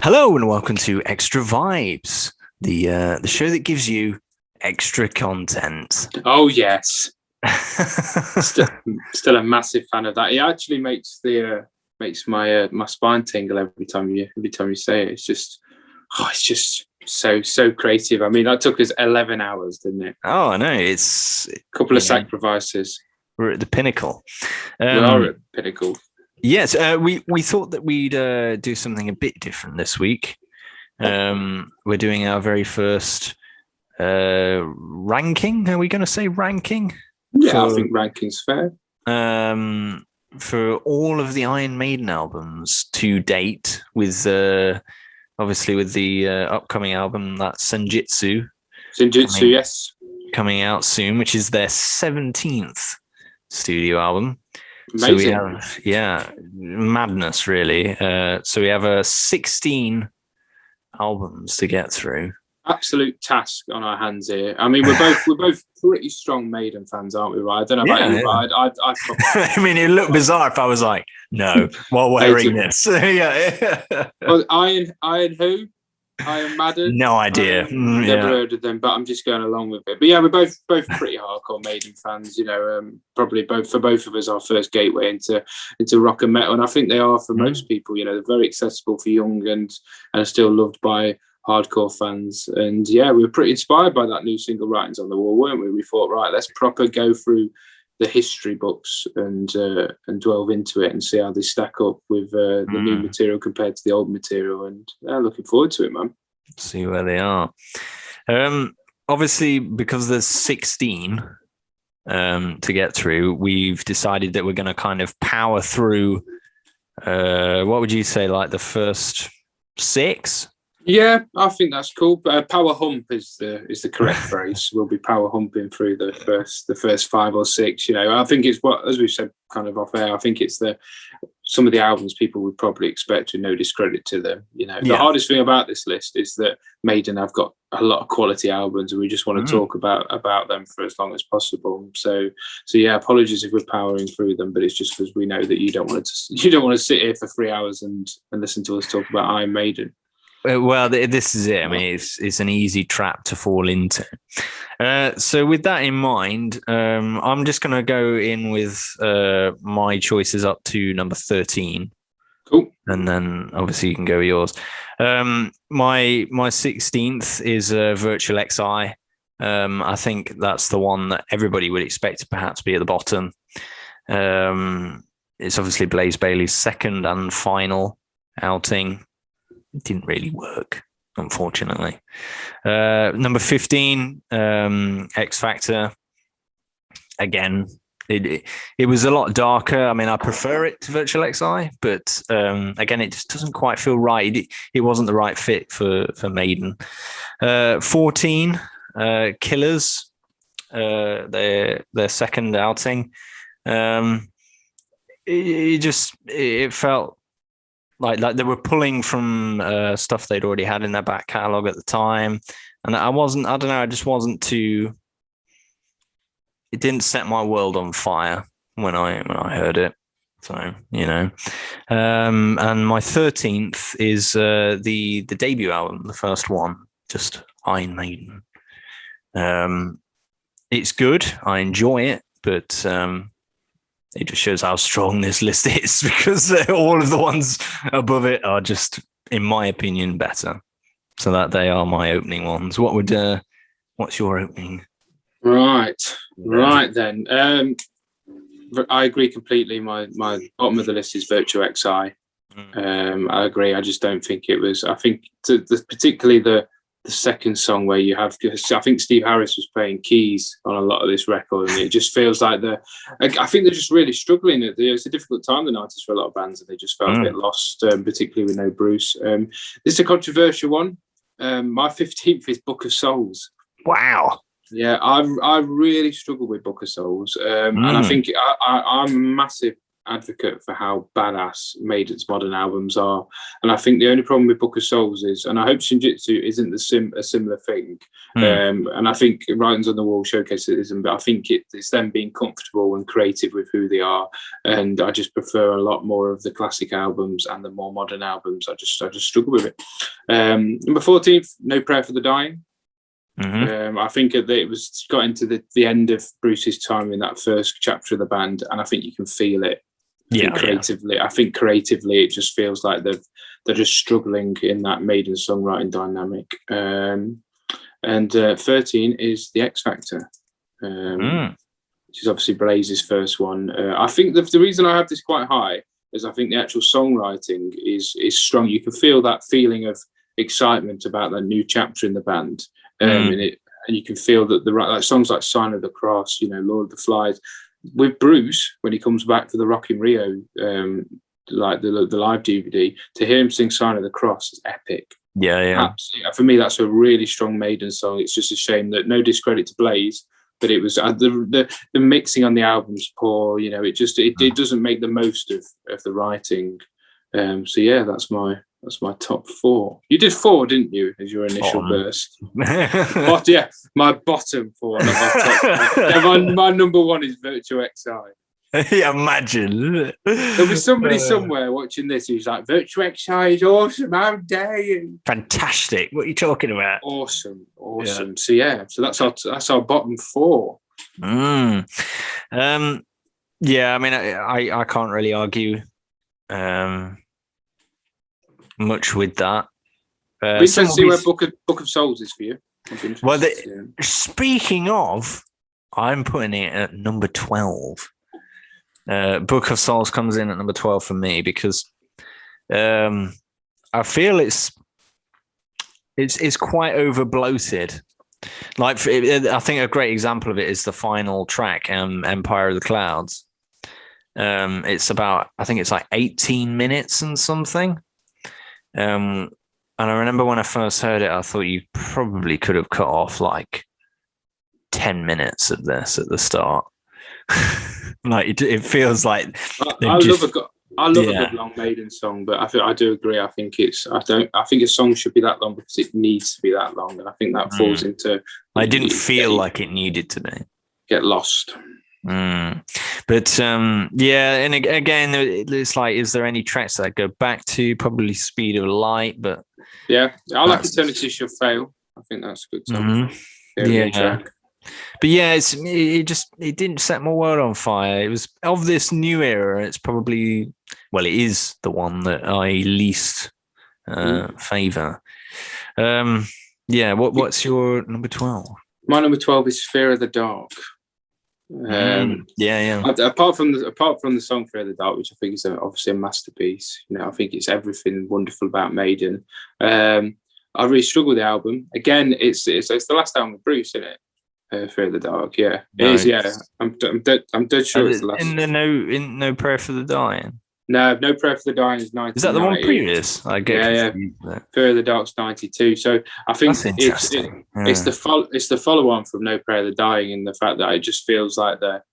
Hello and welcome to Extra Vibes, the show that gives you extra content. Oh yes, still a massive fan of that. It actually makes my spine tingle every time you say it. It's just so creative. I mean, that took us 11 hours, didn't it? Oh, I know. It's a couple of sacrifices. We're at the pinnacle. We are at the pinnacle. Yes, we thought that we'd do something a bit different this week. We're doing our very first ranking. Are we going to say ranking? Yeah, I think ranking's fair. For all of the Iron Maiden albums to date, with obviously with the upcoming album, that's Senjutsu. Yes, coming out soon, which is their 17th studio album. Amazing. So we have, madness really. So we have 16 albums to get through. Absolute task on our hands here. I mean, we're both pretty strong Maiden fans, aren't we? Right? I don't know about you, but I mean, it'd look bizarre if I was like, no, while wearing this. Yeah. Well, Iron who? Iron Maiden? No idea. Never heard of them, but I'm just going along with it. But yeah, we're both pretty hardcore Maiden fans. You know, probably both of us our first gateway into rock and metal, and I think they are for most people. You know, they're very accessible for young and still loved by hardcore fans. And yeah, we were pretty inspired by that new single, Writings on the Wall, weren't we? We thought, right, let's proper go through the history books and delve into it and see how they stack up with the new material compared to the old material. And looking forward to it, man. See where they are. Obviously, because there's 16 to get through, we've decided that we're going to kind of power through. What would you say, like the first 6? Yeah, I think that's cool. Power hump is the correct phrase. We'll be power humping through the first 5 or 6. You know, I think it's what, as we said, kind of off air. I think it's some of the albums people would probably expect, with no discredit to them. You know, the hardest thing about this list is that Maiden have got a lot of quality albums, and we just want to talk about them for as long as possible. So yeah, apologies if we're powering through them, but it's just because we know that you don't want to sit here for 3 hours and listen to us talk about Iron Maiden. Well, this is it. I mean, it's an easy trap to fall into. So with that in mind, I'm just going to go in with my choices up to number 13. Cool. And then obviously you can go with yours. My 16th is Virtual Xi. I think that's the one that everybody would expect to perhaps be at the bottom. It's obviously Blaze Bayley's second and final outing. Didn't really work, unfortunately. Number 15, X Factor. Again, it was a lot darker. I mean, I prefer it to Virtual Xi, but again, it just doesn't quite feel right. It wasn't the right fit for Maiden. 14, Killers, their second outing. It felt like they were pulling from stuff they'd already had in their back catalogue at the time. And I don't know, I just wasn't too... It didn't set my world on fire when I heard it. So, you know. And my 13th is the debut album, the first one, just Iron Maiden. It's good, I enjoy it, but... it just shows how strong this list is, because all of the ones above it are just, in my opinion, better. So that they are my opening ones. What's your opening? Right then. I agree completely. My bottom of the list is Virtual Xi. I agree. I just don't think it was. I think particularly the second song, where you have, I think Steve Harris was playing keys on a lot of this record, and it just feels like I think they're just really struggling. It's a difficult time in the 90s for a lot of bands, and they just felt a bit lost, particularly with no Bruce. This is a controversial one. My 15th is Book of Souls. Wow. Yeah, I really struggle with Book of Souls, and I think I'm a massive advocate for how badass Maiden's modern albums are, and I think the only problem with Book of Souls is, and I hope Senjutsu isn't a similar thing, and I think Writings on the Wall showcases it isn't, but I think it's them being comfortable and creative with who they are, and I just prefer a lot more of the classic albums and the more modern albums. I just struggle with it. Number 14, No Prayer for the Dying. I think that it got into the end of Bruce's time in that first chapter of the band, and I think you can feel it. I think creatively, it just feels like they're just struggling in that Maiden songwriting dynamic. And 13 is The X Factor, which is obviously Blaze's first one. I think the reason I have this quite high is I think the actual songwriting is strong. You can feel that feeling of excitement about that new chapter in the band. And you can feel that like songs like Sign of the Cross, Lord of the Flies, with Bruce when he comes back for the Rock in Rio, like the live DVD, to hear him sing Sign of the Cross is epic. Absolutely. For me, that's a really strong Maiden song. It's just a shame that, no discredit to Blaze, but it was the mixing on the album's poor. It doesn't make the most of the writing. So yeah, that's my top 4. You did 4, didn't you, as your initial burst? But yeah, my bottom 4. Not my top 4. Yeah, my number 1 is Virtue XI. Yeah, imagine. There was somebody somewhere watching this who's like, Virtue XI is awesome, how dare you? Fantastic. What are you talking about? Awesome. Yeah. So that's our bottom 4. Yeah, I mean, I can't really argue much with that. Interesting to see where Book of Souls is for you. Well, speaking of, I'm putting it at number 12. Book of Souls comes in at number 12 for me because I feel it's quite over bloated. Like, I think a great example of it is the final track, Empire of the Clouds. It's about, I think it's like 18 minutes and something. And I remember when I first heard it, I thought you probably could have cut off like 10 minutes of this at the start. Like it feels like I love a good long Maiden song, but I do agree. I think a song should be that long because it needs to be that long, and I think that falls into. I didn't feel like it needed to be. Get lost. But yeah, and again, it's like, is there any tracks that I go back to? Probably Speed of Light, but yeah, I like Eternity Shall Fail. I think that's a good song. Track. But yeah, it didn't set my world on fire. It was of this new era. It's probably, well, it is the one that I least favor. Yeah, what's your number 12? My number 12 is Fear of the Dark. Apart from the song Fear of the Dark, which I think is obviously a masterpiece. I think it's everything wonderful about Maiden. I really struggle with the album. Again, it's the last album with Bruce in it. Fear of the Dark, yeah, it is. Yeah, I'm dead sure it's the last. In No Prayer for the Dying. No Prayer for the Dying is 90. Is that the one previous? I guess. Yeah. Fear of the Dark's 92. So I think it's the follow on from No Prayer for the Dying, in the fact that it just feels like they're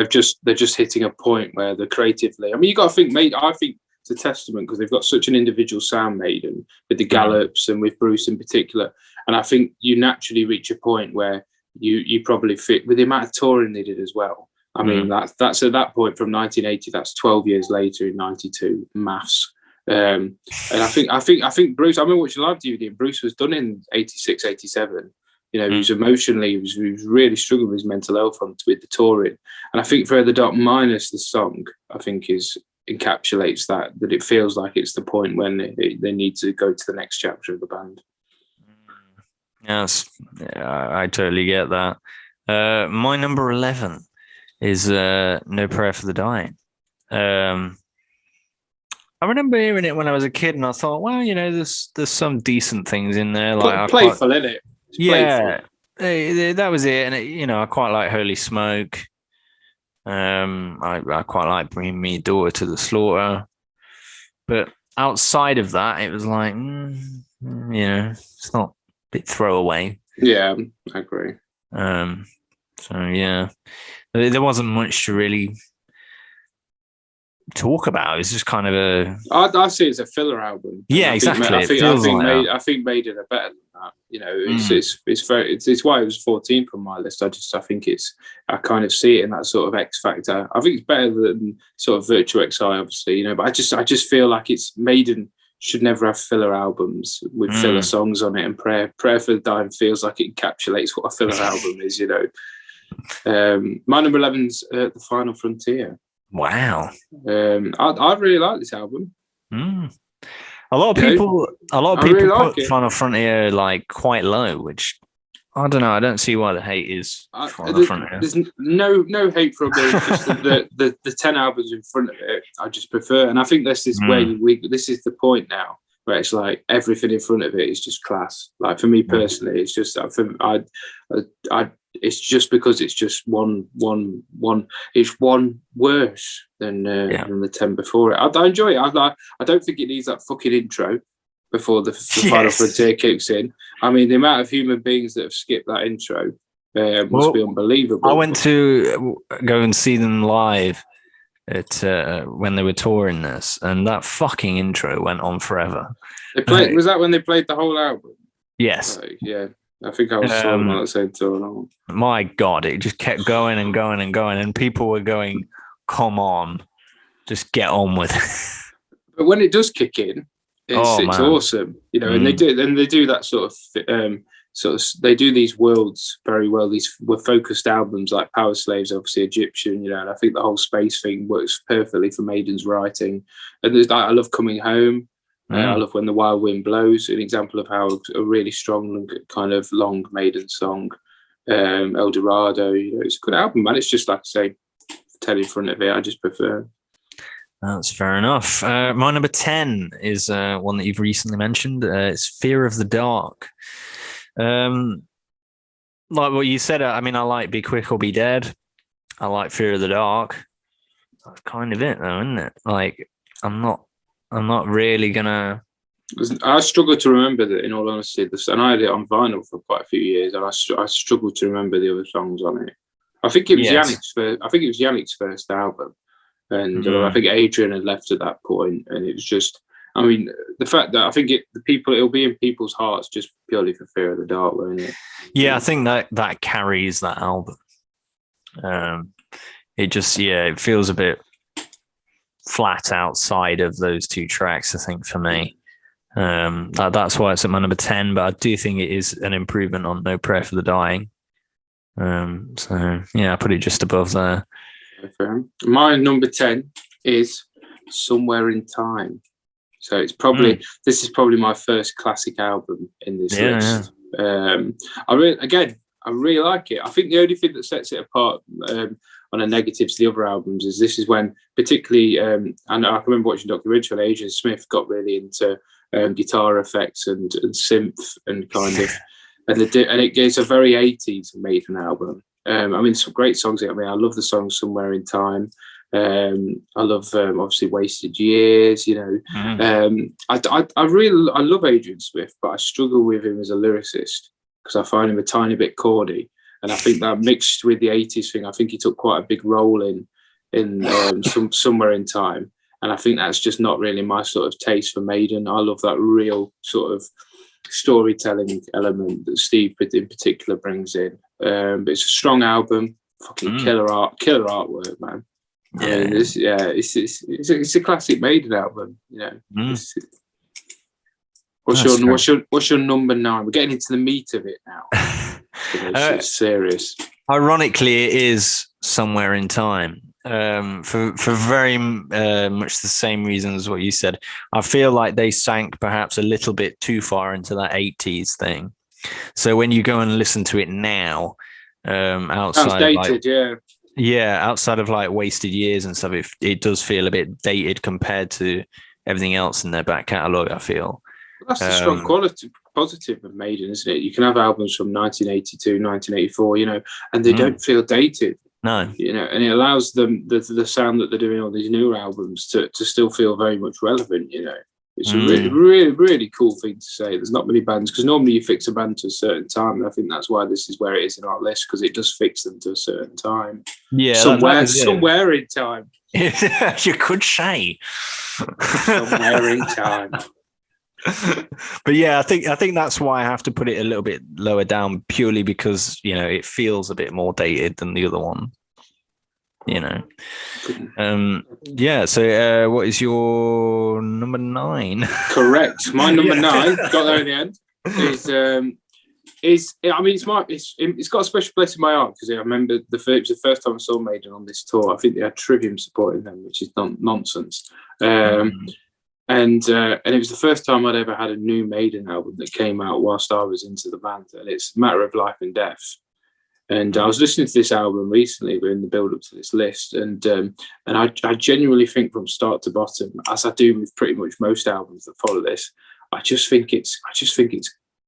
just hitting a point where they're creatively. I mean, you got to think, mate. I think it's a testament because they've got such an individual sound, Maiden, with the gallops and with Bruce in particular. And I think you naturally reach a point where you probably fit with the amount of touring they did as well. I mean, that's at that point from 1980. That's 12 years later in 92. Maths. And I think Bruce. I remember watching live DVD. And Bruce was done in 86, 87. He was emotionally. He was really struggling with his mental health with the touring. And I think Further Dark minus the song, I think encapsulates that it feels like it's the point when they need to go to the next chapter of the band. Yes, I totally get that. My number 11 is No Prayer for the Dying. I remember hearing it when I was a kid, and I thought, well, there's some decent things in there. Like playful, isn't it? Yeah, that was it. And I quite like Holy Smoke. I quite like Bringing Me a Daughter to the Slaughter. But outside of that, it was like, it's not a bit throwaway. Yeah, I agree. So yeah, there wasn't much to really talk about. It's just kind of a. I see it as a filler album. Yeah, exactly. I think Maiden are better than that. You know, it's why it was 14th on my list. I think I kind of see it in that sort of X Factor. I think it's better than sort of Virtual XI, obviously. You know, but I just feel like it's Maiden should never have filler albums with filler songs on it. And Prayer for the Dying feels like it encapsulates what a filler album is. You know, my number 11's The Final Frontier. Wow. I really like this album. A lot of people really put Final Frontier like quite low, which I don't know. I don't see why the hate is Final Frontier. There's no hate from me. Just the 10 albums in front of it, I just prefer. And I think this is where this is the point now, where it's like everything in front of it is just class. Like for me personally, it's just it's just because it's just one. It's one worse than the 10 before it. I enjoy it. I don't think it needs that fucking intro before the Final Frontier kicks in. I mean, the amount of human beings that have skipped that intro must be unbelievable. I went to go and see them live at when they were touring this, and that fucking intro went on forever. Was that when they played the whole album? Yes. Yeah. I think I was on that same tour. My God, it just kept going and going and going, and people were going, "Come on, just get on with it." But when it does kick in, it's awesome, you know. And they do that sort of they do these worlds very well. These were focused albums like Powerslave's obviously Egyptian, you know, and I think the whole space thing works perfectly for Maiden's writing. And there's I love Coming Home. I love When the Wild Wind Blows, an example of how a really strong kind of long Maiden song. El Dorado, you know, it's a good album, man. It's just like I say, 10 in front of it. I just prefer. That's fair enough. My number 10 is one that you've recently mentioned. It's Fear of the Dark. Like what you said, I mean, I like Be Quick or Be Dead. I like Fear of the Dark. That's kind of it, though, isn't it? Like, I'm not really gonna. I struggle to remember that, in all honesty. And I had it on vinyl for quite a few years, and I struggle to remember the other songs on it. I think it was Yannick's first album, and I think Adrian had left at that point, and it was just. I mean, the fact that I think it'll be in people's hearts just purely for Fear of the Dark, won't it? Yeah, I think that carries that album. It feels a bit flat outside of those two tracks, I think, for me. That's why it's at my number 10, but I do think it is an improvement on No Prayer for the Dying. I put it just above there. My number 10 is Somewhere in Time. So it's this is probably my first classic album in this list. I really like it. I think the only thing that sets it apart on a negative to the other albums is this is when particularly, and I can remember watching Dr. Ridge when Adrian Smith got really into guitar effects and synth and kind of, and it's a very 80s Maiden album. I mean, some great songs. I mean, I love the song Somewhere in Time. I love obviously Wasted Years, you know. I love Adrian Smith, but I struggle with him as a lyricist because I find him a tiny bit corny. And I think that mixed with the 80s thing, I think he took quite a big role in Somewhere in Time. And I think that's just not really my sort of taste for Maiden. I love that real sort of storytelling element that Steve in particular brings in. But it's a strong album, fucking killer artwork, man. Yeah, I mean, it's a classic Maiden album, you know. What's your number 9? We're getting into the meat of it now. It's serious. Ironically, it is Somewhere in Time. For very much the same reasons as what you said. I feel like they sank perhaps a little bit too far into that 80s thing. So when you go and listen to it now, outside sounds dated, outside of like Wasted Years and stuff, it does feel a bit dated compared to everything else in their back catalogue, I feel. That's the strong quality positive of Maiden, isn't it? You can have albums from 1982, 1984, you know, and they don't feel dated. No. You know, and it allows them the sound that they're doing on these newer albums to still feel very much relevant, you know. It's a really, really, really cool thing to say. There's not many bands, because normally you fix a band to a certain time, and I think that's why this is where it is in our list, because it does fix them to a certain time. Yeah. Somewhere in time. You could say. Somewhere in time. But yeah, I think that's why I have to put it a little bit lower down, purely because it feels a bit more dated than the other one. Yeah. So, what is your number 9? Correct. My number 9 got there in the end. It's got a special place in my heart because I remember it was the first time I saw Maiden on this tour. I think they had Trivium supporting them, which is nonsense. And it was the first time I'd ever had a new Maiden album that came out whilst I was into the band, and it's Matter of Life and Death. And I was listening to this album recently, we're in the build up to this list, and I genuinely think from start to bottom, as I do with pretty much most albums that follow this, I just think it's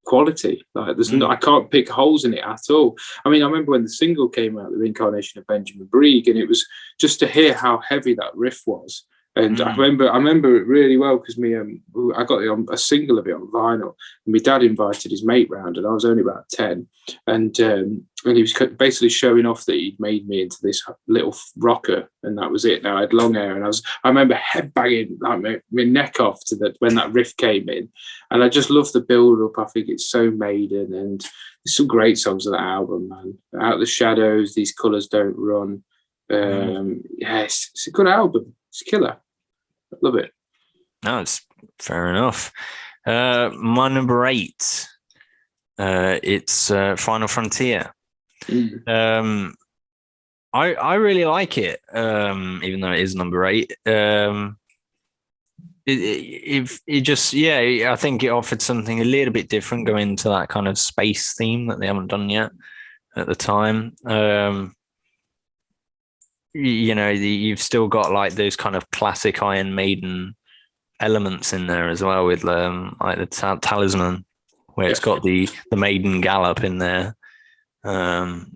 quality. Like I can't pick holes in it at all. I mean, I remember when the single came out, The Reincarnation of Benjamin Brieg, and it was just to hear how heavy that riff was. And I remember it really well because I got it on a single of it on vinyl. And my dad invited his mate round, and I was only about 10. And he was basically showing off that he'd made me into this little rocker, and that was it. Now I had long hair, and I remember head banging like my neck off when that riff came in. And I just love the build up. I think it's so Maiden, and there's some great songs on that album, man. Out of the Shadows, These Colours Don't Run. Yes, it's a good album. It's killer. I love it. No, it's fair enough. My number 8, it's Final Frontier. I really like it, even though it is number 8. It just, I think it offered something a little bit different, going into that kind of space theme that they haven't done yet at the time. You've still got like those kind of classic Iron Maiden elements in there as well, with like the Talisman, where it's got the Maiden gallop in there. But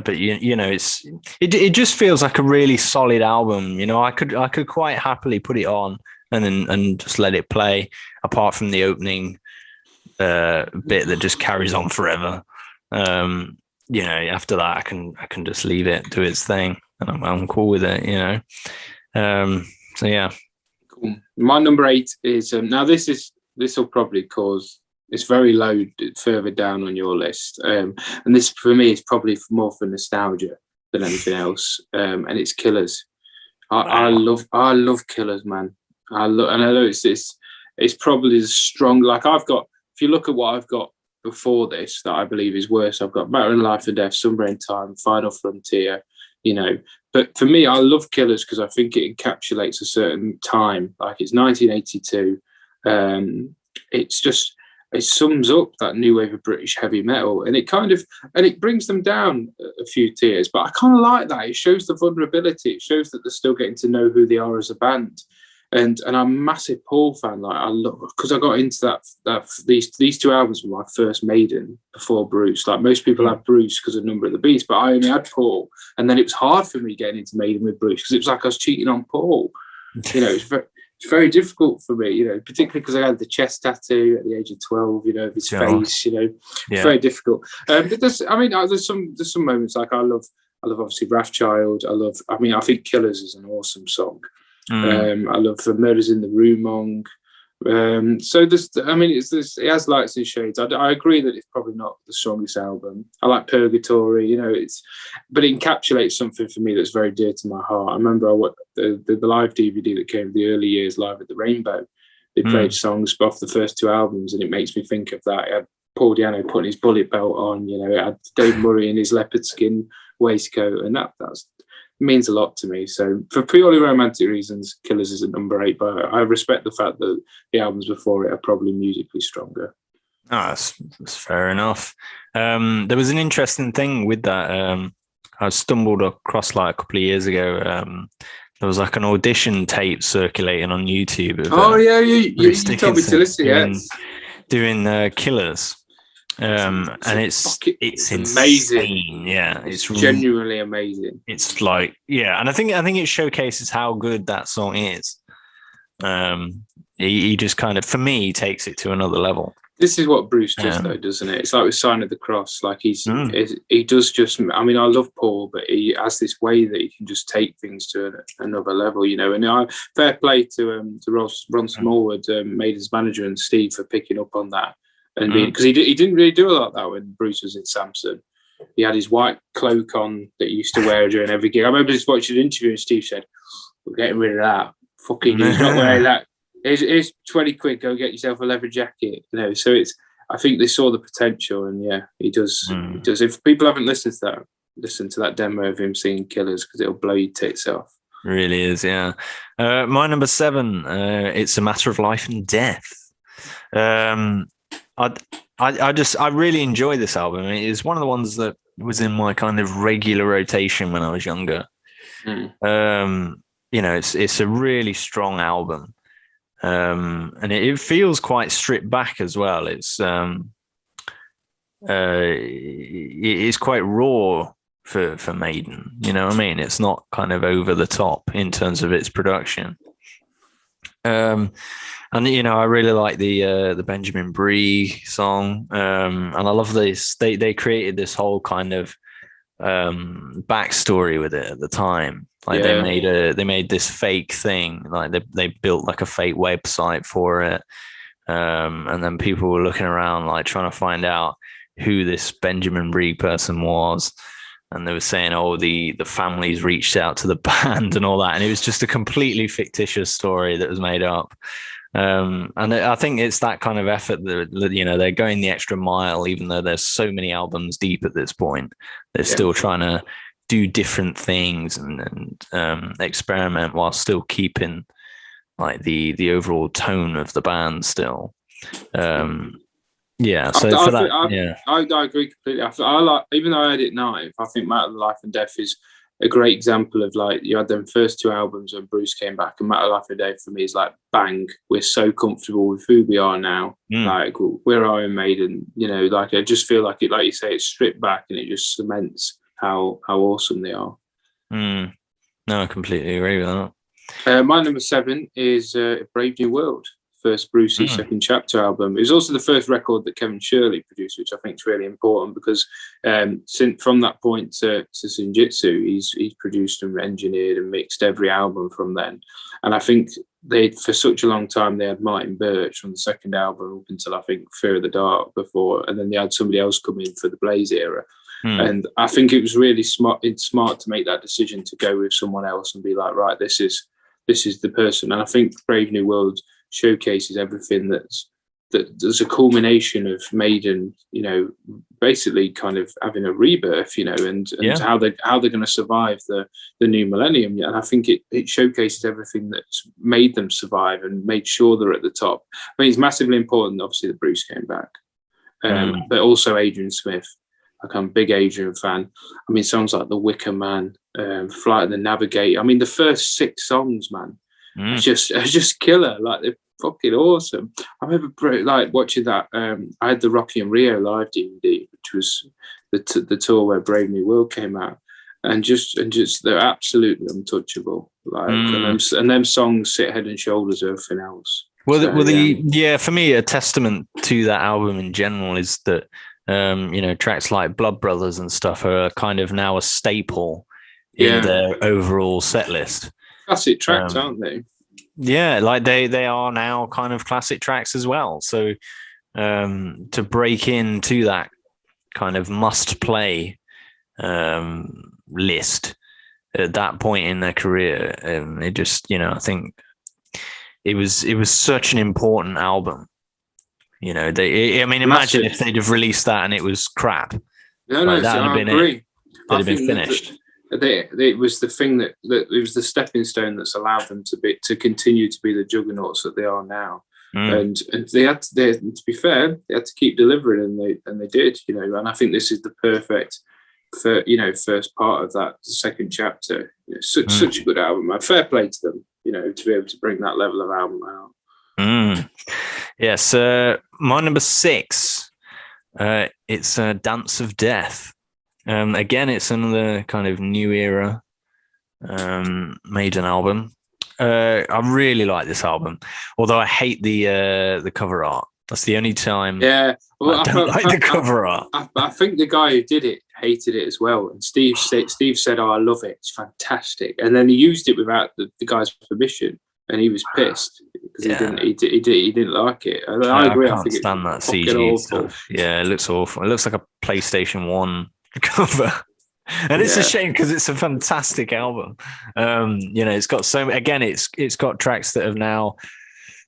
it just feels like a really solid album. I could quite happily put it on and just let it play, apart from the opening bit that just carries on forever. After that, I can just leave it do its thing, and I'm cool with it. So yeah. Cool. My number 8 is now this will probably cause, it's very low further down on your list, and this for me is probably more for nostalgia than anything else, and it's Killers. I love Killers, man. And I know it's probably as strong. Like I've got, if you look at what I've got before this that I believe is worse, I've got Matter of Life and Death, Somewhere in Time, Final Frontier, but for me, I love Killers because I think it encapsulates a certain time. Like it's 1982. It sums up that new wave of British heavy metal, and it brings them down a few tiers, but I kind of like that. It shows the vulnerability. It shows that they're still getting to know who they are as a band. And I'm a massive Paul fan. Like I love, because I got into these 2 albums were my first Maiden before Bruce. Like most people had Bruce because of Number of the Beast, but I only had Paul. And then it was hard for me getting into Maiden with Bruce because it was like I was cheating on Paul. It's very difficult for me, particularly because I had the chest tattoo at the age of 12, of his face, It's very difficult. But there's some moments, like I love obviously Wrathchild. I think Killers is an awesome song. I love the Murders in the Rue Mong. So it has lights and shades. I agree that it's probably not the strongest album. I like Purgatory, but it encapsulates something for me that's very dear to my heart. I remember the live DVD that came the early years, Live at the Rainbow. They played songs off the first 2 albums, and it makes me think of that. It had Paul Di'Anno putting his bullet belt on, it had Dave Murray in his leopard skin waistcoat, and that's means a lot to me. So for purely romantic reasons, Killers is at number 8, but I respect the fact that the albums before it are probably musically stronger. That's fair enough. There was an interesting thing with that. I stumbled across like a couple of years ago. There was like an audition tape circulating on YouTube. You told me to listen. Doing Killers. And it's amazing. Yeah, it's genuinely amazing. It's like, and I think it showcases how good that song is. He just kind of, for me, takes it to another level. This is what Bruce does, Yeah. though, doesn't it? It's like with Sign of the Cross. Like he does just. I mean, I love Paul, but he has this way that he can just take things to another level, you know. And fair play to Ron Smallwood, Maiden's manager, and Steve for picking up on that, and because he didn't really do a lot of that when Bruce was in Samson. He had his white cloak on that he used to wear during every gig. I remember just watching an interview and Steve said, "We're getting rid of that. Fucking, he's not wearing that. Here's 20 quid, go get yourself a leather jacket." You know, so I think they saw the potential, and yeah, he does. He does. If people haven't listened to that, listen to that demo of him singing Killers, because it'll blow your tits off. Really is, yeah. My number 7, It's a Matter of Life and Death. I really enjoy this album. It's one of the ones that was in my kind of regular rotation when I was younger. You know, it's a really strong album. And it feels quite stripped back as well. It's quite raw for Maiden. You know what I mean? It's not kind of over the top in terms of its production. And you know, I really like the Benjamin Bree song. And I love this. They created this whole kind of backstory with it at the time. Like they made this fake thing. Like they built like a fake website for it. And then people were looking around like trying to find out who this Benjamin Bree person was. And they were saying, oh, the families reached out to the band and all that. And it was just a completely fictitious story that was made up. And I think it's that kind of effort that, you know, they're going the extra mile, even though there's so many albums deep at this point. They're still trying to do different things and experiment while still keeping like the overall tone of the band still. Yeah, so I agree completely. I like, even though I had it 9th, I think Matter of Life and Death is a great example of, like, you had them first 2 albums when Bruce came back, and Matter of Life and Death for me is like, bang, we're so comfortable with who we are now. Like, we're Iron Maiden, you know. Like, I just feel like it, like you say, it's stripped back and it just cements how awesome they are. No, I completely agree with that. My number 7 is Brave New World. First Brucey Second Chapter album. It was also the first record that Kevin Shirley produced, which I think is really important because since from that point to Senjutsu, he's produced and engineered and mixed every album from then. And I think for such a long time they had Martin Birch on the second album up until I think Fear of the Dark before, and then they had somebody else come in for the Blaze era. And I think it was really smart to make that decision to go with someone else and be like, right, this is the person. And I think Brave New World showcases everything there's a culmination of Maiden, you know, basically kind of having a rebirth, you know, and how they're going to survive the new millennium. And I think it showcases everything that's made them survive and made sure they're at the top. I mean, it's massively important, obviously, that Bruce came back, but also Adrian Smith. Like, I'm a big Adrian fan. I mean, songs like The Wicker Man, Flight of the Navigator. I mean, the first 6 songs, man, it's just killer. Like, they're fucking awesome. I remember like watching that. I had the Rocky and Rio live DVD, which was the tour where Brave New World came out, and just they're absolutely untouchable. Like, and them songs sit head and shoulders over everything else. For me, a testament to that album in general is that you know, tracks like Blood Brothers and stuff are kind of now a staple in their overall set list. Classic tracks, aren't they? Yeah, like they are now kind of classic tracks as well. So to break into that kind of must play list at that point in their career, it just, you know, I think it was such an important album. You know, imagine if they'd have released that and it was crap. No, that would have been it. It'd have been finished. It was the thing that it was the stepping stone that's allowed them to continue to be the juggernauts that they are now. And they had to be fair, they had to keep delivering, and they did, you know. And I think this is the perfect first part of that second chapter. You know, such a good album, man. Fair play to them, you know, to be able to bring that level of album out. Yes, my number 6, it's Dance of Death. Again, it's another kind of new era Maiden album. I really like this album, although I hate the cover art. That's the only time. Yeah, well, I don't like the cover art. I think the guy who did it hated it as well. And Steve said, "Oh, I love it. It's fantastic." And then he used it without the guy's permission, and he was pissed because he didn't like it. And I agree. I can't stand that CG stuff. Yeah, it looks awful. It looks like a PlayStation 1 cover. And it's a shame because it's a fantastic album. It's got it's got tracks that have now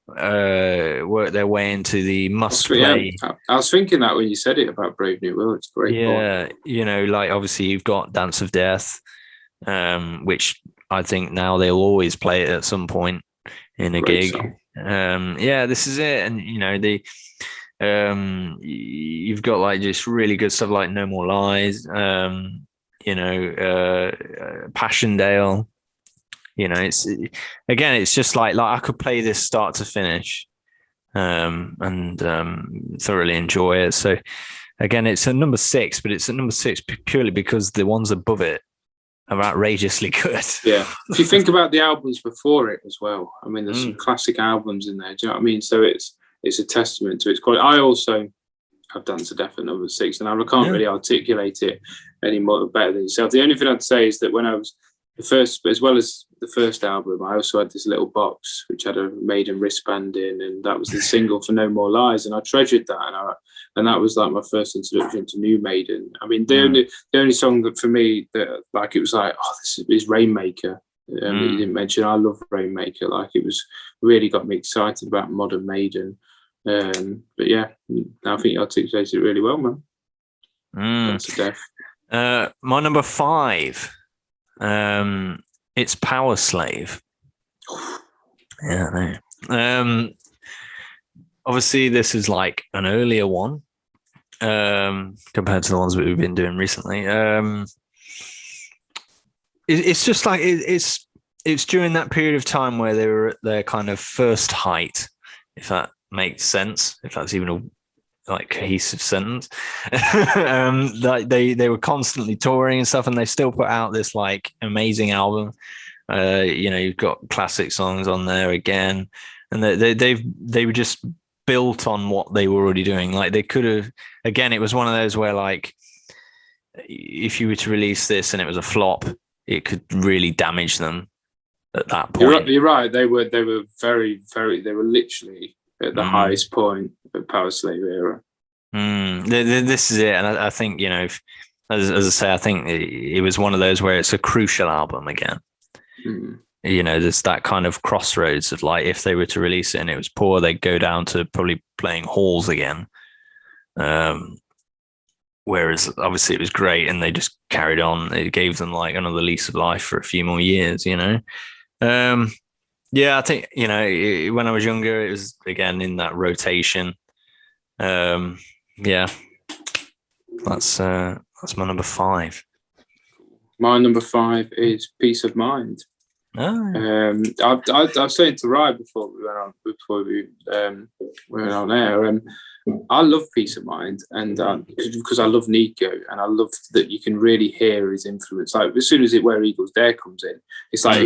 worked their way into the must play. Yeah, I was thinking that when you said it about Brave New World. It's great. Yeah, like obviously you've got Dance of Death, which I think now they'll always play it at some point in a gig. This is it. And you've got like just really good stuff like No More Lies, Passchendaele. It's just like I could play this start to finish, and thoroughly enjoy it. So again, it's at number 6, but it's at number 6 purely because the ones above it are outrageously good. Yeah, if you think about the albums before it as well, I mean, there's some classic albums in there. Do you know what I mean? So it's a testament to its quality. I also have Dance to Death at number 6, and I can't really articulate it any more better than yourself. The only thing I'd say is that when I was the first, as well as the first album, I also had this little box which had a Maiden wristband in, and that was the single for No More Lies, and I treasured that, and that was like my first introduction to new Maiden. I mean, the only song that for me that like it was like, oh, this is Rainmaker. You didn't mention. I love Rainmaker. Like it was really got me excited about modern Maiden. But yeah, I think you articulated it really well, man. That's to Death. My number 5. It's Powerslave. Yeah, no. Obviously this is like an earlier one compared to the ones that we've been doing recently. It's just like it's during that period of time where they were at their kind of first height, if that makes sense, if that's even a cohesive sentence. Like they were constantly touring and stuff, and they still put out this like amazing album. You've got classic songs on there again, and they were just built on what they were already doing. Like they could have, again, it was one of those where like if you were to release this and it was a flop, it could really damage them at that point. You're right. They were very, very. They were literally at the highest point of Powerslave era. This is it, and I think as I say, I think it was one of those where it's a crucial album again. There's that kind of crossroads of like if they were to release it and it was poor, they'd go down to probably playing halls again. Whereas obviously it was great, and they just carried on. It gave them like another lease of life for a few more years. I think when I was younger, it was again in that rotation. That's my number 5. My number 5 is Peace of Mind. I was saying to Ryan before we went on air. I love Peace of Mind, and because I love Nico, and I love that you can really hear his influence. Like as soon as Where Eagles Dare comes in, it's like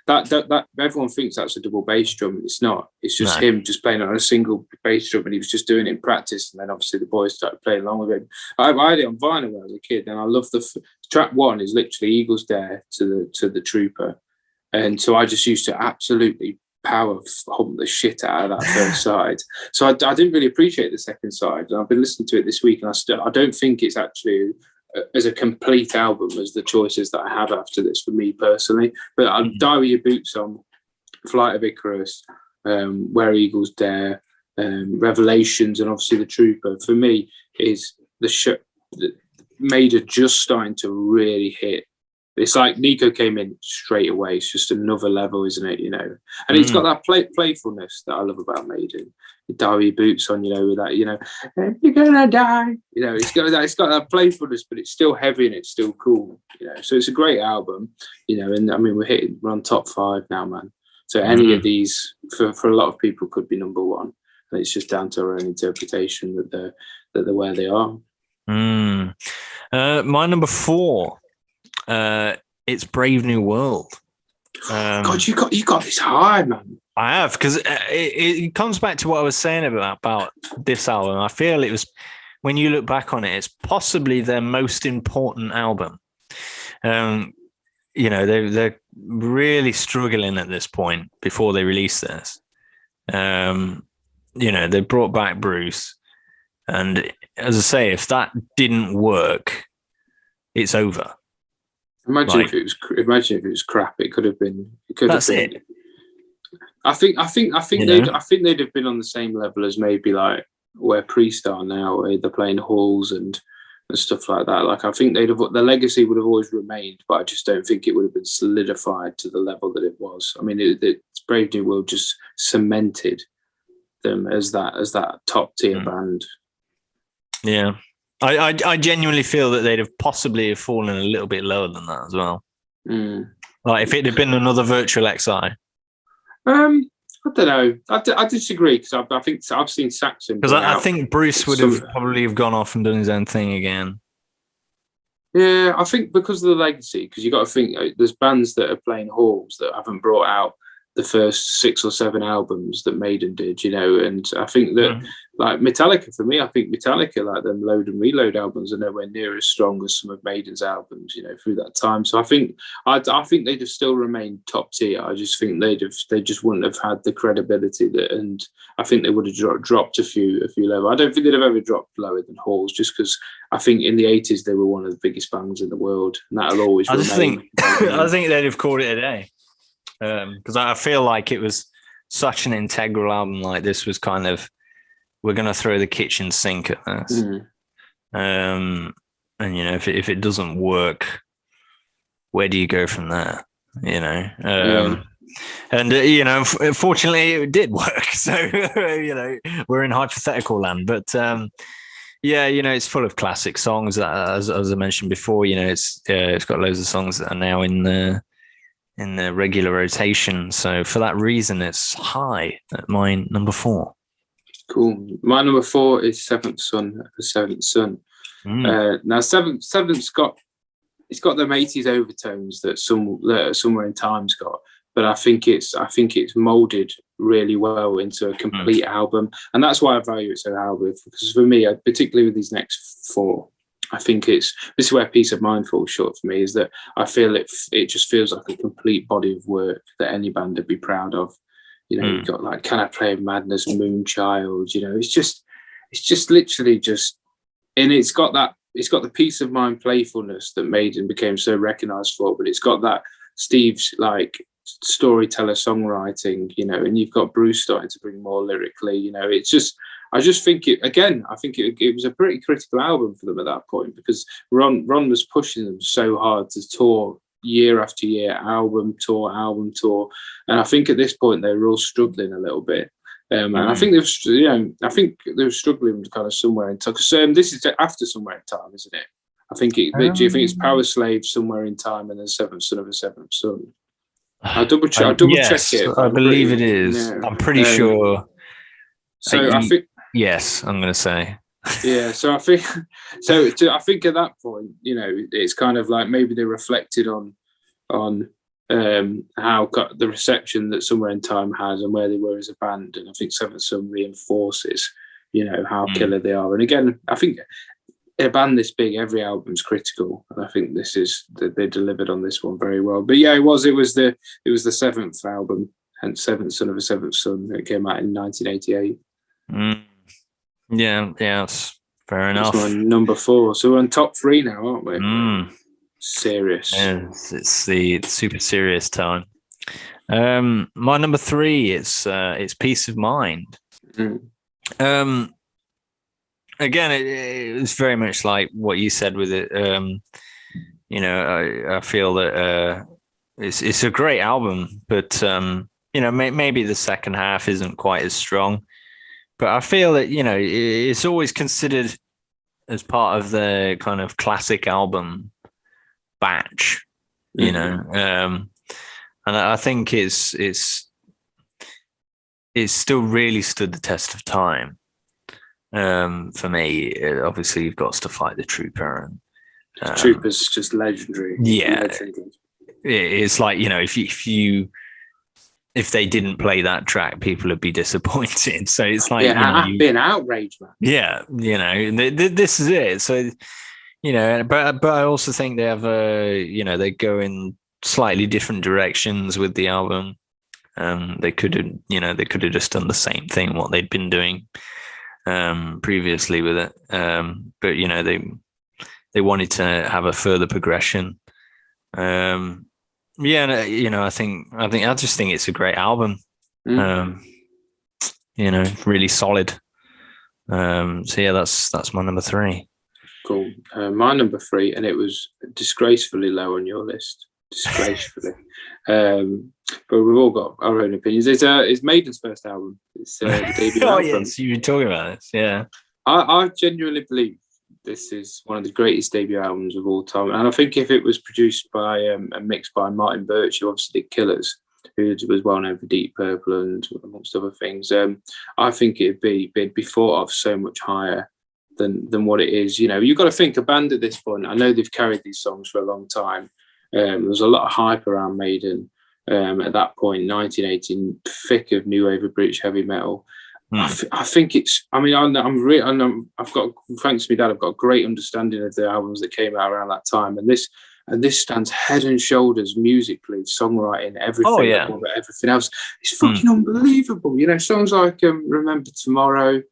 that everyone thinks that's a double bass drum. It's not. It's just him just playing on a single bass drum, and he was just doing it in practice. And then obviously the boys started playing along with him. I had it on vinyl when I was a kid, and I love track 1 is literally Eagles Dare to the Trooper, and so I just used to absolutely power hump the shit out of that first side. So I didn't really appreciate the second side, and I've been listening to it this week, and I don't think it's actually as a complete album as the choices that I have after this for me personally. But Die With Your Boots On, Flight of Icarus, Where Eagles Dare, Revelations, and obviously The Trooper for me is the show that made it just starting to really hit. It's like Nico came in straight away. It's just another level, isn't it? And he's got that playfulness that I love about Maiden. The Die With Your Boots On, with that, you're gonna die. It's got that playfulness, but it's still heavy and it's still cool. So it's a great album. And I mean we're on top 5 now, man. So any of these for a lot of people could be number 1, and it's just down to our own interpretation that they're where they are. My number 4. It's Brave New World. God, you got this high, man. I have, because it comes back to what I was saying about this album. I feel it was, when you look back on it, it's possibly their most important album. They're really struggling at this point before they release this. They brought back Bruce, and as I say, if that didn't work, it's over. Imagine if it was crap. It could have been. That's it. I think they'd have been on the same level as maybe like where Priest are now, where they're playing halls and stuff like that. Like, I think the legacy would have always remained, but I just don't think it would have been solidified to the level that it was. I mean, Brave New World just cemented them as that top tier band. Yeah, I genuinely feel that they'd have possibly fallen a little bit lower than that as well. Like if it had been another Virtual Exile. I don't know. I disagree, because I think I've seen Saxon. Because I think Bruce would have probably have gone off and done his own thing again. Yeah, I think because of the legacy, because you got to think there's bands that are playing halls that haven't brought out the first 6 or 7 albums that Maiden did, and I think that like Metallica, for me, I think Metallica, like them Load and Reload albums, are nowhere near as strong as some of Maiden's albums, through that time. So I think they'd have still remained top tier. I just think they just wouldn't have had the credibility and I think they would have dropped a few lower. I don't think they'd have ever dropped lower than Halls, just because I think in the 80s they were one of the biggest bands in the world, and that'll always remain. I think they'd have called it a day. Because I feel like it was such an integral album. Like, this was kind of, we're going to throw the kitchen sink at this. And if it doesn't work, where do you go from there? And fortunately it did work. So we're in hypothetical land. But it's full of classic songs. As I mentioned before, it's got loads of songs that are now in the regular rotation. So for that reason, it's high at my number 4. Cool. My number 4 is Seventh Son of the Seventh Son. Now Seventh's got them 80s overtones that Somewhere in Time's got, but I think it's molded really well into a complete album, and that's why I value it so highly. Because for me, particularly with these next 4, I think this is where Peace of Mind falls short for me, is that I feel it just feels like a complete body of work that any band would be proud of. You've got like Can I Play Madness, Moonchild, it's just literally just, and it's got the Peace of Mind playfulness that Maiden became so recognized for, but it's got that Steve's like storyteller songwriting, and you've got Bruce starting to bring more lyrically, it's just, I just think it was a pretty critical album for them at that point, because Ron was pushing them so hard to tour year after year, album tour, and I think at this point they were all struggling a little bit. And I think they were struggling kind of somewhere in time, because this is after Somewhere in Time, isn't it? I think do you think it's Powerslave, Somewhere in Time, and then Seventh Son of a Seventh Son? I'll double check it. I believe it is. Yeah. I'm pretty sure. So I think. Yes, I'm going to say. Yeah, so I think at that point, it's kind of like maybe they reflected on how the reception that Somewhere in Time has and where they were as a band, and I think Seventh Son reinforces, how killer they are. And again, I think a band this big, every album's critical, and I think they delivered on this one very well. But yeah, it was the 7th album, and Seventh Son of a Seventh Son, that came out in 1988. Yeah, it's fair enough. That's my number 4. So we're on top 3 now, aren't we? Serious. Yes, it's the super serious time. My number 3 it's Peace of Mind. Again, it was very much like what you said with it. I feel that it's a great album, but maybe the second half isn't quite as strong. But I feel that, it's always considered as part of the kind of classic album batch, and I think it's still really stood the test of time. For me, obviously, you've got stuff like The Trooper. And Trooper's just legendary. Yeah. Legendary. It's like, if you if they didn't play that track, people would be disappointed. So it's like, I'd be an outrage, man. Yeah, this is it. So, but I also think they have they go in slightly different directions with the album. They could have just done the same thing what they'd been doing previously with it. But they wanted to have a further progression. I just think it's a great album. Really solid. That's my number 3. Cool. My number 3, and it was disgracefully low on your list. Disgracefully. But we've all got our own opinions. It's Maiden's first album. It's the debut album. Yes, you were talking about this. Yeah. I genuinely believe this is one of the greatest debut albums of all time. And I think if it was produced by and mixed by Martin Birch, who obviously did Killers, who was well known for Deep Purple and amongst other things, I think it'd be thought of so much higher than what it is. You've got to think a band at this point. I know they've carried these songs for a long time. There's a lot of hype around Maiden at that point, 1980, thick of new wave of British heavy metal. I think it's. I mean, I've got, thanks to my dad, I've got a great understanding of the albums that came out around that time, and this stands head and shoulders musically, songwriting, everything. Oh yeah, everything else. It's fucking unbelievable. Songs like "Remember Tomorrow,"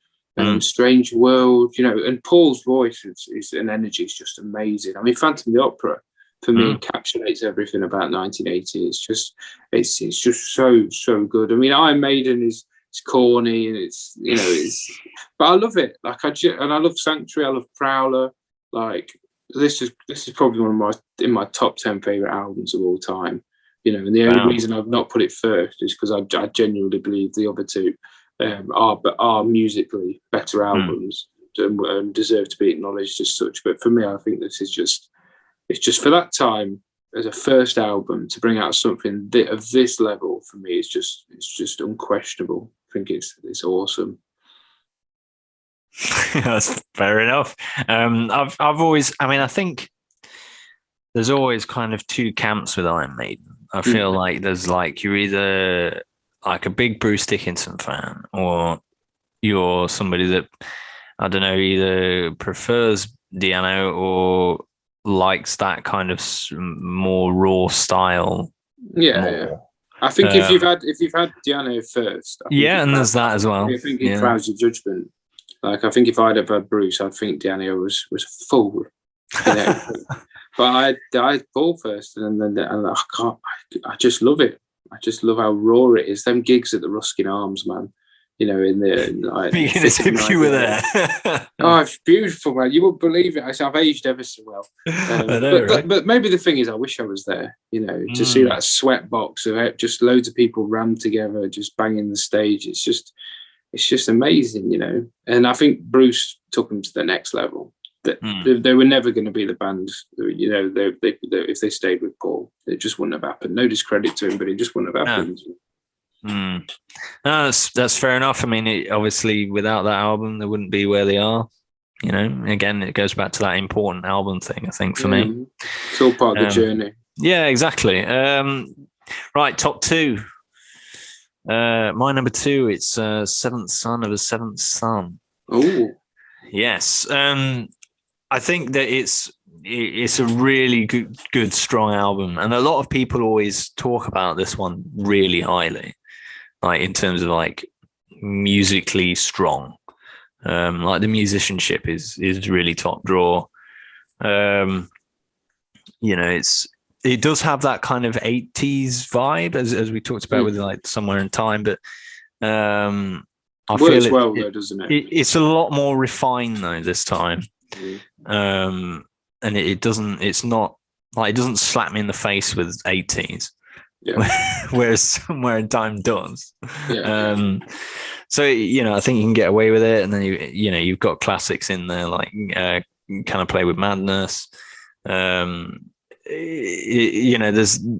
"Strange World." And Paul's voice and energy is just amazing. I mean, Phantom of the Opera for me encapsulates everything about 1980. It's just so good. I mean, Iron Maiden is. It's corny and it's but I love it. And I love Sanctuary. I love Prowler. Like this is probably one of my top 10 favorite albums of all time. And the only reason I've not put it first is because I genuinely believe the other two are musically better albums and deserve to be acknowledged as such. But for me, I think this is it's just for that time. As a first album to bring out something of this level for me, it's just unquestionable. I think it's awesome. That's fair enough. I think there's always kind of two camps with Iron Maiden. I feel like there's like you're either like a big Bruce Dickinson fan or you're somebody that I don't know either prefers Di'Anno or likes that kind of more raw style. Yeah. I think if you've had Di'Anno first, and there's that as well. I think it clouds your judgment. Like I think if I'd have had Bruce, I'd think Di'Anno was a fool. But I had Paul first, and I just love it. I just love how raw it is. Them gigs at the Ruskin Arms, man. In the if you were there. Oh, it's beautiful, man. You wouldn't believe it. I've aged ever so well. I know, right? But maybe the thing is, I wish I was there. To see that sweat box of it, just loads of people rammed together, just banging the stage. It's just amazing, And I think Bruce took them to the next level. They were never going to be the band. If they stayed with Paul, it just wouldn't have happened. No discredit to him, but it just wouldn't have happened. No, that's fair enough. I mean, obviously, without that album, they wouldn't be where they are. Again, it goes back to that important album thing. I think for me, it's all part of the journey. Yeah, exactly. Right, top 2. My number 2. It's Seventh Son of a Seventh Son. Oh, yes. I think that it's a really good, strong album, and a lot of people always talk about this one really highly. Like in terms of like musically strong, like the musicianship is really top draw. It does have that kind of 80s vibe as we talked about with like Somewhere in Time, but I feel though, doesn't it? It's a lot more refined though this time, and it doesn't slap me in the face with 80s. Yeah. Whereas Somewhere in Time does. So I think you can get away with it, and then you've got classics in there like Kind of Play with Madness. There's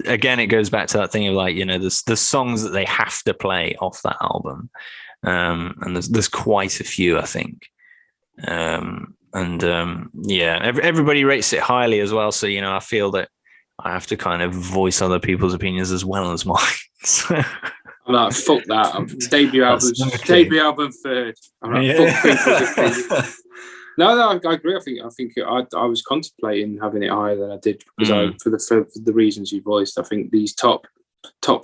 again, it goes back to that thing of like there's songs that they have to play off that album, and there's quite a few, I think. Everybody rates it highly as well. So I feel that I have to kind of voice other people's opinions as well as mine. I'm like, fuck that. Debut album third. I'm like, fuck people's opinions. No, I agree. I think I was contemplating having it higher than I did because for the reasons you voiced. I think these top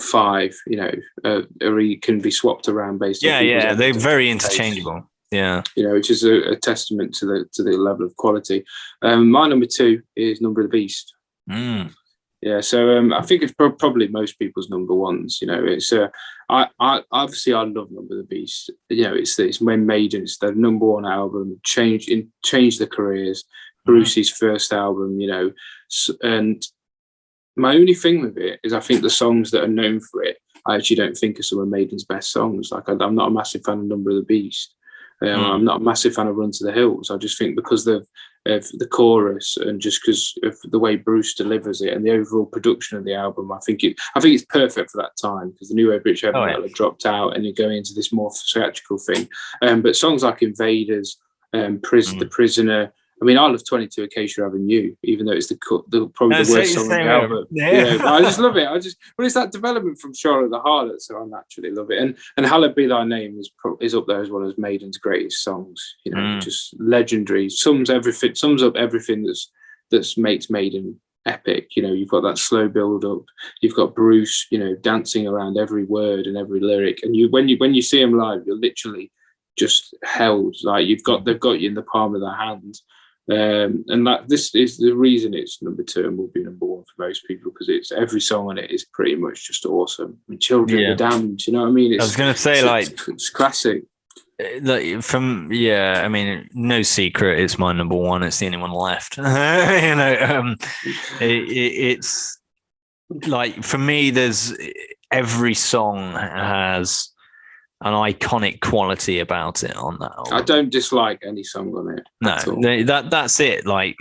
five, can be swapped around based on they're very interchangeable. Yeah, which is a testament to the level of quality. My number 2 is Number of the Beast. Yeah, so I think it's probably most people's number ones. It's I obviously I love Number of the Beast. It's when Maiden, it's their number one album, changed their careers. Bruce's first album, and my only thing with it is I think the songs that are known for it, I actually don't think are some of Maiden's best songs. Like I'm not a massive fan of Number of the Beast. I'm not a massive fan of Run to the Hills. I just think because of the chorus and just because of the way Bruce delivers it and the overall production of the album, I think it's perfect for that time because the new wave British heavy metal had dropped out and you're going into this more theatrical thing. But songs like Invaders, The Prisoner. I mean, I love 22 Acacia Avenue, even though it's probably the worst song on the album. Yeah. I just love it. It's that development from Charlotte the Harlot, so I naturally love it. And Hallowed Be Thy Name is up there as one of Maiden's greatest songs. Just legendary. Sums up everything that makes Maiden epic. You've got that slow build up. You've got Bruce, dancing around every word and every lyric. And when you see him live, you're literally just held. Like they've got you in the palm of their hand. And this is the reason it's number 2 and will be number 1 for most people because it's every song on it is pretty much just awesome. I mean, Children of the Damned, you know what I mean? I was going to say it's classic. I mean, no secret, it's my number 1. It's the only one left. It's like for me, there's every song has an iconic quality about it on that album. I don't dislike any song on it. No, that's it. Like,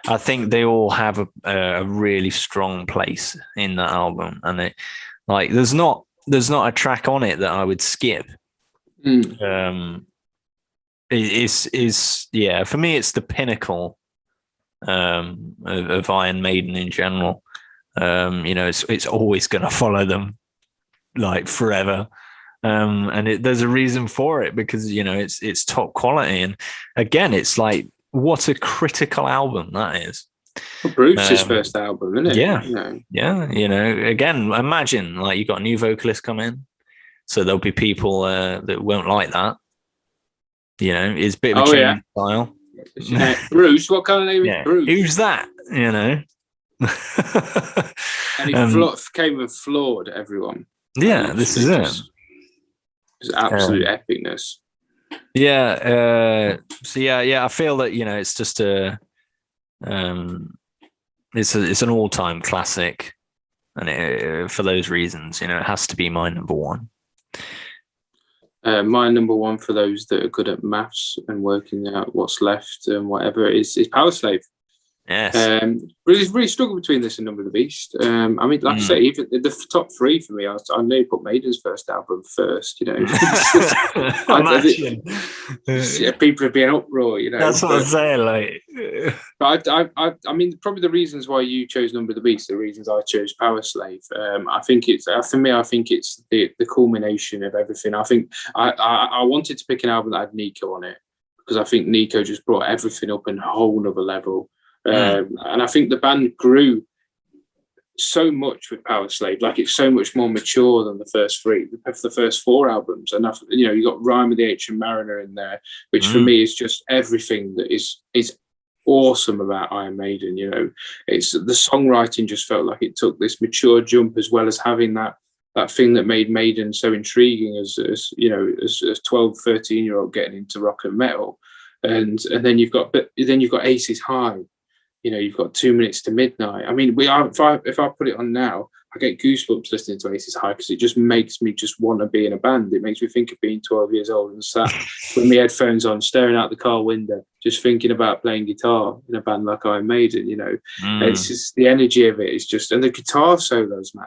I think they all have a really strong place in that album, and it there's not a track on it that I would skip. For me, it's the pinnacle of Iron Maiden in general. It's always going to follow them like forever. And there's a reason for it because it's top quality, and again, it's like what a critical album that is. Well, Bruce's first album, isn't it? Yeah. Again, imagine like you got a new vocalist come in, so there'll be people that won't like that. It's a bit of a change style. Bruce, what kind of name is Bruce? Who's that? And he came and floored everyone. Yeah, this is it. It's absolute epicness. I feel that it's just it's an all-time classic, and for those reasons, it has to be my number 1. My number 1 for those that are good at maths and working out what's left and whatever is Powerslave. Yes. Really struggle between this and Number of the Beast. I mean, like I say, even the top 3 for me, I know put Maiden's first album first. People have been uproar. That's what I'm saying. But I mean, probably the reasons why you chose Number of the Beast, the reasons I chose Powerslave. I think it's for me. I think it's the culmination of everything. I think I wanted to pick an album that had Nico on it because I think Nico just brought everything up a whole nother level. And I think the band grew so much with Powerslave, like it's so much more mature than the first 4 albums. And you got Rhyme with the Ancient Mariner in there, which for me is just everything that is awesome about Iron Maiden. It's the songwriting just felt like it took this mature jump as well as having that thing that made Maiden so intriguing as 12, 13-year-old getting into rock and metal. And then you've got Aces High. You've got 2 Minutes to Midnight. I mean, if I put it on now, I get goosebumps listening to Aces High because it just makes me just want to be in a band. It makes me think of being 12 years old and sat with my headphones on, staring out the car window, just thinking about playing guitar in a band like Iron Maiden. It's just the energy of it is just, and the guitar solos, man,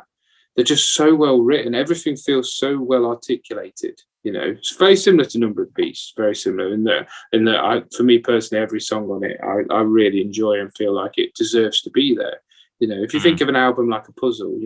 they're just so well written. Everything feels so well articulated. It's very similar to Number of the Beast, very similar in that for me personally, every song on it, I really enjoy and feel like it deserves to be there. If you think of an album like a puzzle,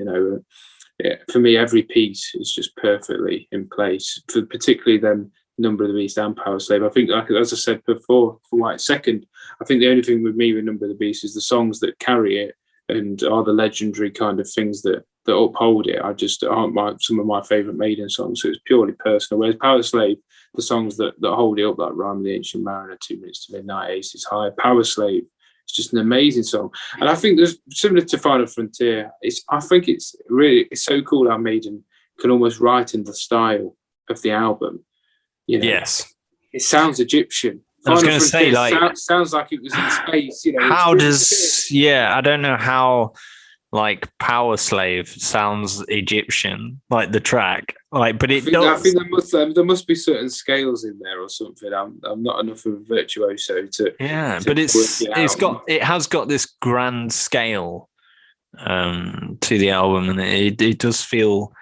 for me, every piece is just perfectly in place. For particularly them, Number of the Beast and Powerslave. I think, like, as I said before, for White Second, I think the only thing with me with Number of the Beast is the songs that carry it and are the legendary kind of things that uphold it. I just aren't some of my favourite Maiden songs. So it's purely personal. Whereas Powerslave, the songs that hold it up, like Rhyme of the Ancient Mariner, 2 Minutes to Midnight, Aces High, Powerslave, it's just an amazing song. And I think there's similar to Final Frontier. I think it's so cool how Maiden can almost write in the style of the album. You know, yes, it sounds Egyptian. I was going to say, like, sounds like it was in space. You know, how does? Yeah, I don't know how. Like Powerslave sounds Egyptian, like the track, like, but it does. I think there must be certain scales in there or something. I'm not enough of a virtuoso to. Yeah, to but it has got this grand scale to the album, and it does feel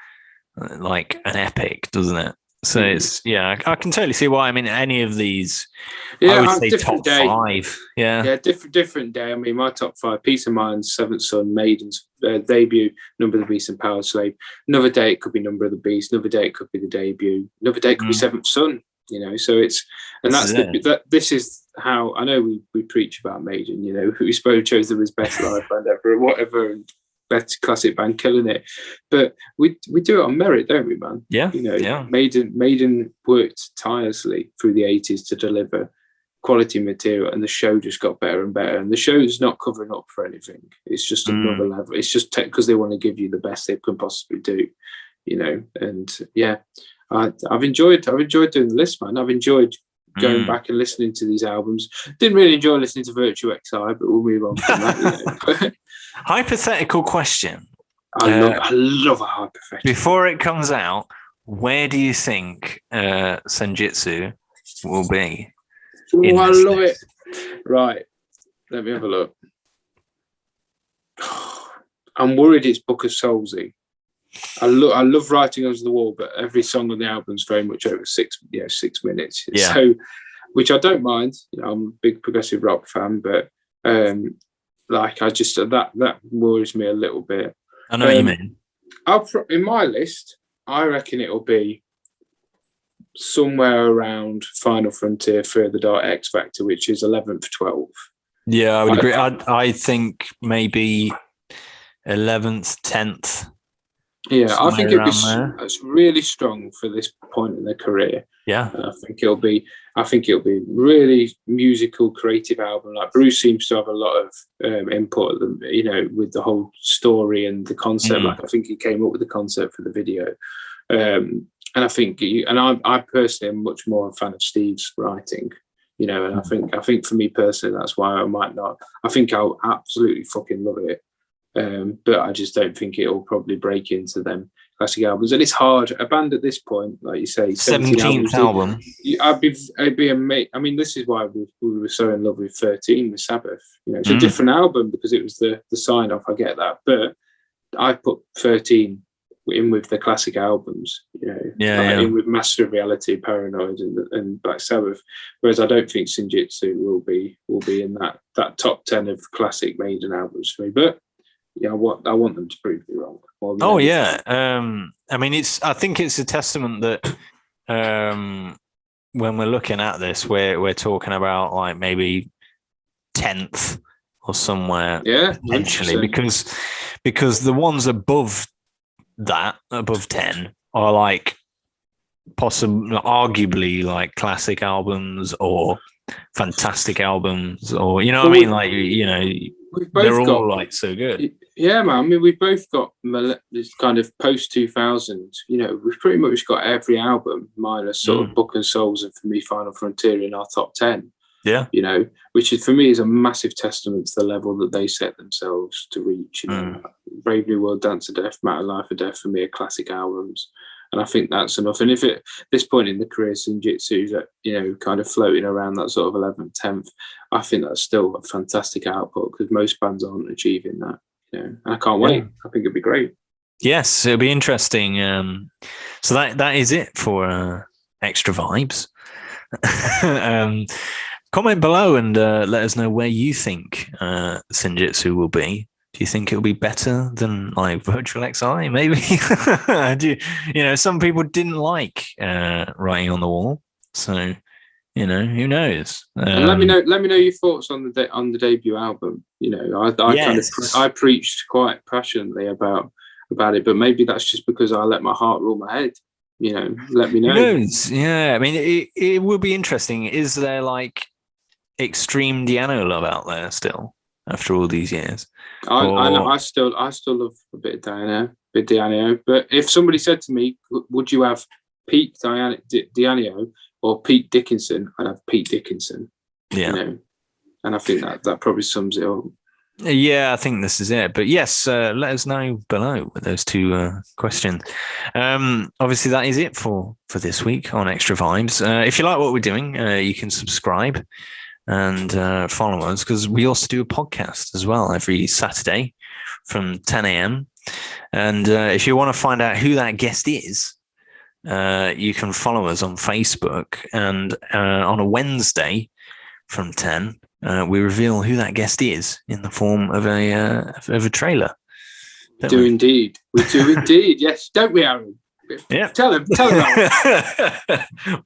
like an epic, doesn't it? So it's I can totally see why. I mean, any of these, I would say top five. Yeah, different day. I mean, my top five: Peace of Mind, Seventh Son, Maiden's debut, Number of the Beast, and Powerslave. Another day it could be Number of the Beast. Another day it could be the debut. Another day it could be Seventh Son. You know, so this is how I know we preach about Maiden. You know, we chose them as best live band ever, or whatever. And best classic band, killing it, but we do it on merit, don't we, man? Yeah, you know, Maiden worked tirelessly through the 80s to deliver quality material, and the show just got better and better. And the show's not covering up for anything; it's just another level. It's just because they want to give you the best they can possibly do, you know. And I've enjoyed doing the list, man. I've enjoyed going back and listening to these albums. Didn't really enjoy listening to Virtue XI, but we'll move on from that. You know? Hypothetical question. I love a hypothetical. Before it comes out, where do you think Senjutsu will be? Oh, I love it. Right. Let me have a look. I'm worried it's Book of Soulsy. I love Writing on the Wall, but every song on the album is very much over 6 minutes. Yeah. So, which I don't mind. You know, I'm a big progressive rock fan, but like I just that worries me a little bit. I know what you mean. In my list, I reckon it'll be somewhere around Final Frontier, Further Dark, X Factor, which is 11th, 12th. Yeah, I would agree. I think maybe 11th, 10th. Yeah, I think it's really strong for this point in their career. Yeah, and I think it'll be really musical, creative album. Like Bruce seems to have a lot of input, you know, with the whole story and the concept. Like I think he came up with the concept for the video, and I think, I personally am much more a fan of Steve's writing. You know, and I think for me personally, that's why I might not. I think I'll absolutely fucking love it. But I just don't think it'll probably break into them classic albums. And it's hard. A band at this point, like you say, 17th album. I'd be amazed. I mean, this is why we were so in love with 13 with Sabbath. You know, it's a different album because it was the sign off. I get that, but I put 13 in with the classic albums. You know, in with Master of Reality, Paranoid, and Black Sabbath. Whereas I don't think Senjutsu will be in that top 10 of classic Maiden albums for me. But yeah, I want them to prove me wrong. Oh yeah, I mean, I think it's a testament that when we're looking at this, we're talking about like maybe 10th or somewhere, potentially, because the ones above 10 are like possibly, arguably, like classic albums or fantastic albums, or you know what I mean, like, you know, they're all like so good. Yeah, man. I mean, we've both got this kind of post 2000. You know, we've pretty much got every album minus sort of Book and Souls and for me Final Frontier in our top 10. Yeah, you know, which is for me is a massive testament to the level that they set themselves to reach. You know, Brave New World, Dance of Death, Matter Life or Death for me are classic albums. And I think that's enough. And if at this point in the career, Senjutsu's at, you know, kind of floating around that sort of 11th, 10th, I think that's still a fantastic output because most bands aren't achieving that. You know, and I can't wait. I think it'd be great. Yes, it'll be interesting. So that is it for Extra Vibes. Comment below and let us know where you think Senjutsu will be. Do you think it'll be better than like Virtual XI? Maybe. Some people didn't like writing on the wall, so who knows? And let me know your thoughts on the debut album. I preached quite passionately about it, but maybe that's just because I let my heart rule my head. Let me know. Who knows? Yeah, I mean, it will be interesting. Is there like extreme Diano love out there still after all these years? I still love a bit of Diano. But if somebody said to me, would you have peak Diano or Pete Dickinson, I'd have Pete Dickinson. Yeah. And I think that probably sums it up. Yeah, I think this is it. But yes, let us know below with those two questions. Obviously, that is it for this week on Extra Vibes. If you like what we're doing, you can subscribe and follow us, because we also do a podcast as well every Saturday from 10 a.m. And if you want to find out who that guest is, you can follow us on Facebook. And on a Wednesday from 10, we reveal who that guest is in the form of a trailer. We do indeed. Yes, don't we, Aaron? Yeah. Tell him.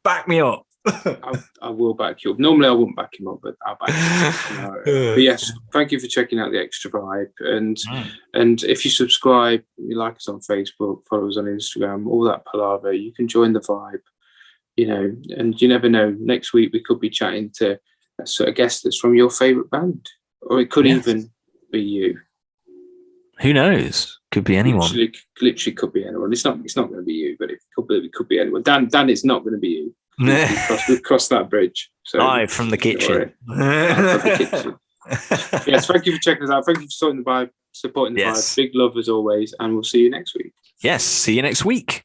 Back me up. I will back you up. Normally I wouldn't back him up, but I'll back him up. But yes, thank you for checking out the Extra Vibe. And if you subscribe, you like us on Facebook, follow us on Instagram, all that palaver, you can join the vibe. And you never know. Next week we could be chatting to a guest that's from your favourite band, or it could even be you. Who knows? Could be anyone. Literally could be anyone. It's not going to be you, but it could be anyone. Dan, it's not going to be you. We've crossed that bridge. So from the kitchen. Yes, thank you for checking us out. Thank you for supporting the vibe. Big love as always, and we'll see you next week. Yes, see you next week.